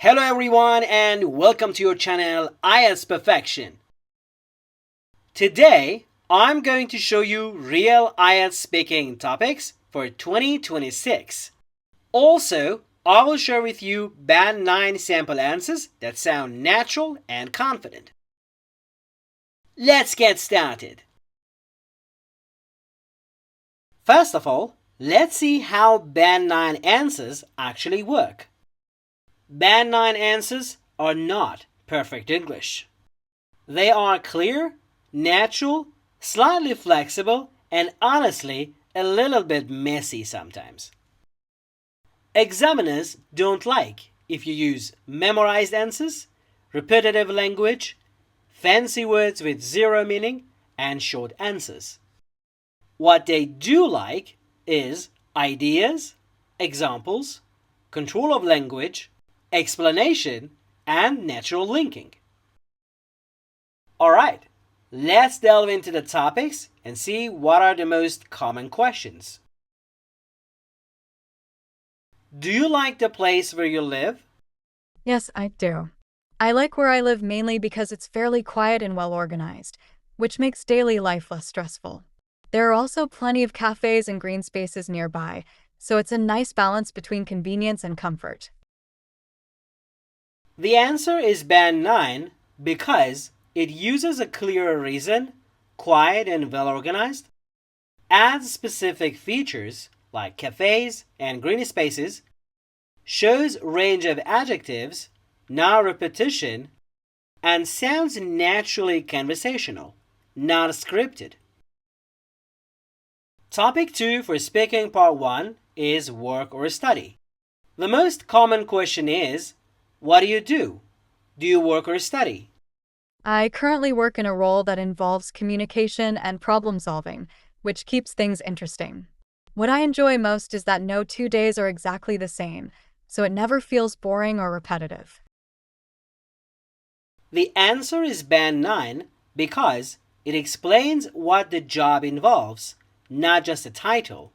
Hello everyone and welcome to your channel IELTS Perfection. Today, I'm going to show you real IELTS speaking topics for 2026. Also, I will share with you Band 9 sample answers that sound natural and confident. Let's get started. First of all, let's see how Band 9 answers actually work. Band 9 answers are not perfect English. They are clear, natural, slightly flexible, and honestly, a little bit messy sometimes. Examiners don't like if you use memorized answers, repetitive language, fancy words with zero meaning, and short answers. What they do like is ideas, examples, control of language, explanation, and natural linking. Alright, let's delve into the topics and see what are the most common questions. Do you like the place where you live? Yes, I do. I like where I live mainly because it's fairly quiet and well organized, which makes daily life less stressful. There are also plenty of cafes and green spaces nearby, so it's a nice balance between convenience and comfort. The answer is Band 9 because it uses a clearer reason, quiet and well organized, adds specific features like cafes and green spaces, shows range of adjectives, no repetition, and sounds naturally conversational, not scripted. Topic 2 for speaking part 1 is work or study. The most common question is, what do you do? Do you work or study? I currently work in a role that involves communication and problem solving, which keeps things interesting. What I enjoy most is that no 2 days are exactly the same, so it never feels boring or repetitive. The answer is Band 9 because it explains what the job involves, not just a title,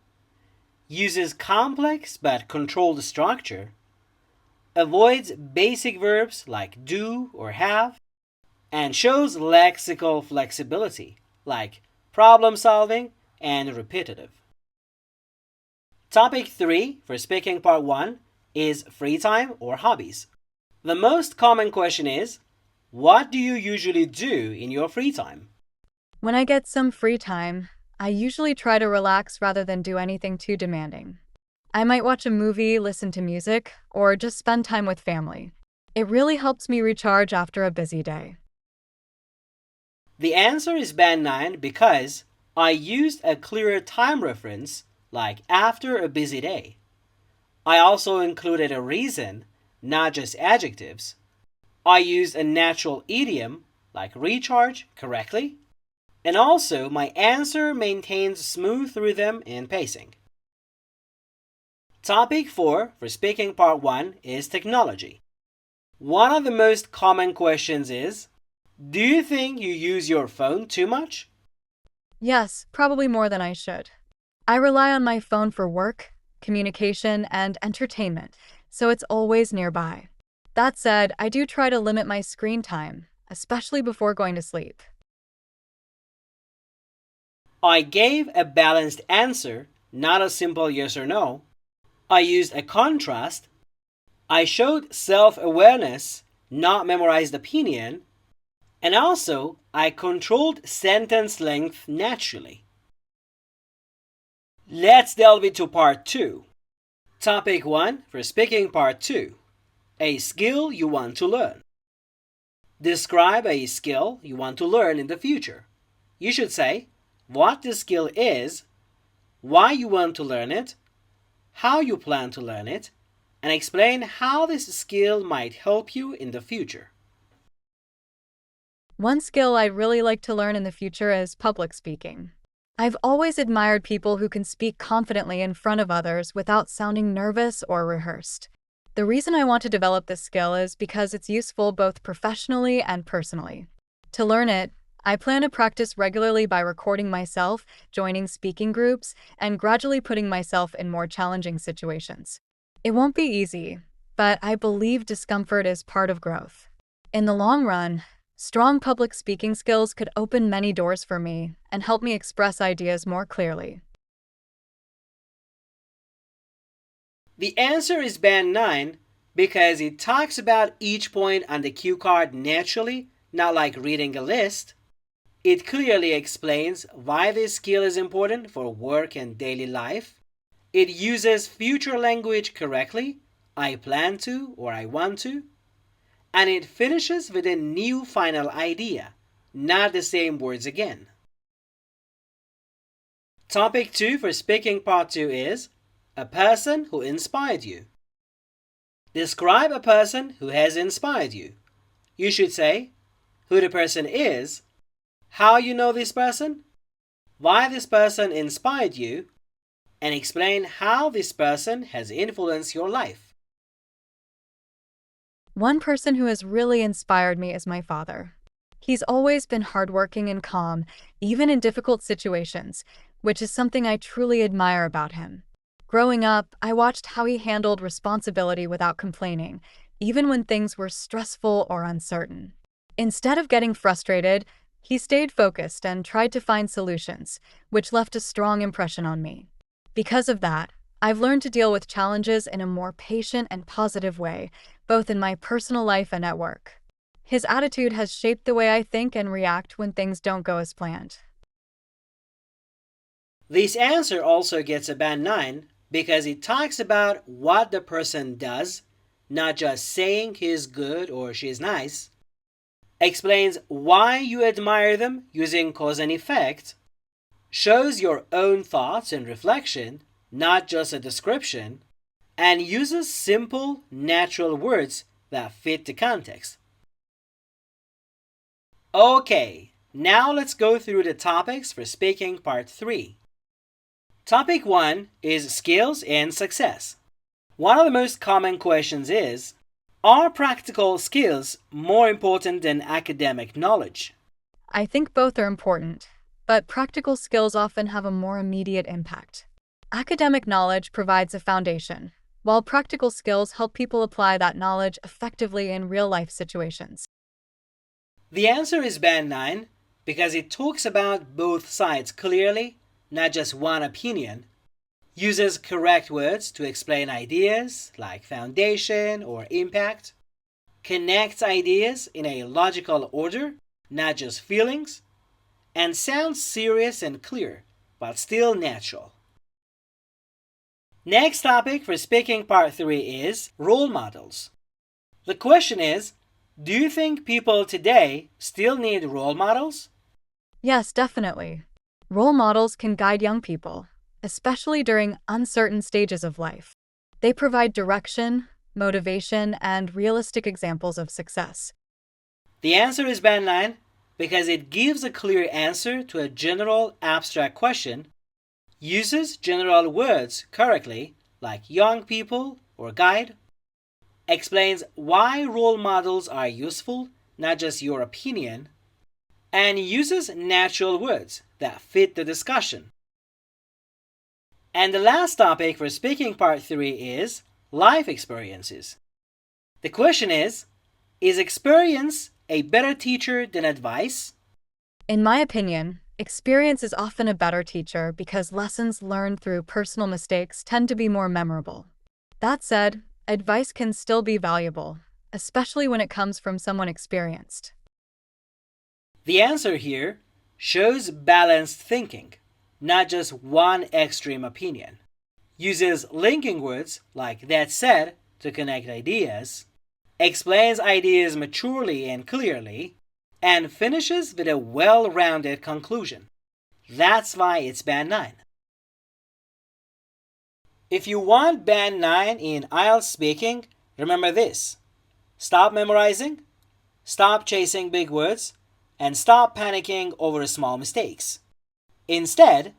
uses complex but controlled structure, avoids basic verbs like do or have, and shows lexical flexibility like problem solving and repetitive. Topic 3 for speaking part 1 is free time or hobbies. The most common question is, what do you usually do in your free time? When I get some free time, I usually try to relax rather than do anything too demanding. I might watch a movie, listen to music, or just spend time with family. It really helps me recharge after a busy day. The answer is Band 9 because I used a clearer time reference like after a busy day. I also included a reason, not just adjectives. I used a natural idiom like recharge correctly. And also, my answer maintains smooth rhythm and pacing. Topic 4 for speaking part 1 is technology. One of the most common questions is, do you think you use your phone too much? Yes, probably more than I should. I rely on my phone for work, communication, and entertainment, so it's always nearby. That said, I do try to limit my screen time, especially before going to sleep. I gave a balanced answer, not a simple yes or no. I used a contrast. I showed self-awareness, not memorized opinion. And also, I controlled sentence length naturally. Let's delve into part 2. Topic 1 for speaking part 2. A skill you want to learn. Describe a skill you want to learn in the future. You should say what the skill is, why you want to learn it, how you plan to learn it, and explain how this skill might help you in the future. One skill I'd really like to learn in the future is public speaking. I've always admired people who can speak confidently in front of others without sounding nervous or rehearsed. The reason I want to develop this skill is because it's useful both professionally and personally. To learn it, I plan to practice regularly by recording myself, joining speaking groups, and gradually putting myself in more challenging situations. It won't be easy, but I believe discomfort is part of growth. In the long run, strong public speaking skills could open many doors for me and help me express ideas more clearly. The answer is band 9 because it talks about each point on the cue card naturally, not like reading a list. It clearly explains why this skill is important for work and daily life. It uses future language correctly, I plan to or I want to. And it finishes with a new final idea, not the same words again. Topic 2 for speaking part 2 is a person who inspired you. Describe a person who has inspired you. You should say who the person is, how you know this person, why this person inspired you, and explain how this person has influenced your life. One person who has really inspired me is my father. He's always been hardworking and calm, even in difficult situations, which is something I truly admire about him. Growing up, I watched how he handled responsibility without complaining, even when things were stressful or uncertain. Instead of getting frustrated, he stayed focused and tried to find solutions, which left a strong impression on me. Because of that, I've learned to deal with challenges in a more patient and positive way, both in my personal life and at work. His attitude has shaped the way I think and react when things don't go as planned. This answer also gets a band 9 because it talks about what the person does, not just saying he's good or she's nice. Explains why you admire them using cause and effect. Shows your own thoughts and reflection, not just a description. And uses simple, natural words that fit the context. Okay, now let's go through the topics for speaking part 3. Topic 1 is skills and success. One of the most common questions is, are practical skills more important than academic knowledge? I think both are important, but practical skills often have a more immediate impact. Academic knowledge provides a foundation, while practical skills help people apply that knowledge effectively in real-life situations. The answer is band 9 because it talks about both sides clearly, not just one opinion. Uses correct words to explain ideas like foundation or impact. Connects ideas in a logical order, not just feelings. And sounds serious and clear, but still natural. Next topic for speaking part 3 is role models. The question is, do you think people today still need role models? Yes, definitely. Role models can guide young people, especially during uncertain stages of life. They provide direction, motivation, and realistic examples of success. The answer is band 9 because it gives a clear answer to a general abstract question, uses general words correctly, like young people or guide, explains why role models are useful, not just your opinion, and uses natural words that fit the discussion. And the last topic for speaking part 3 is life experiences. The question is experience a better teacher than advice? In my opinion, experience is often a better teacher because lessons learned through personal mistakes tend to be more memorable. That said, advice can still be valuable, especially when it comes from someone experienced. The answer here shows balanced thinking, not just one extreme opinion. Uses linking words like that said to connect ideas, explains ideas maturely and clearly, and finishes with a well-rounded conclusion. That's why it's band 9. If you want band 9 in IELTS speaking, remember this. Stop memorizing, stop chasing big words, and stop panicking over small mistakes. Instead,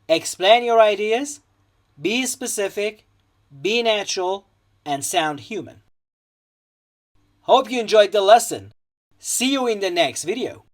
explain your ideas, be specific, be natural, and sound human. Hope you enjoyed the lesson. See you in the next video.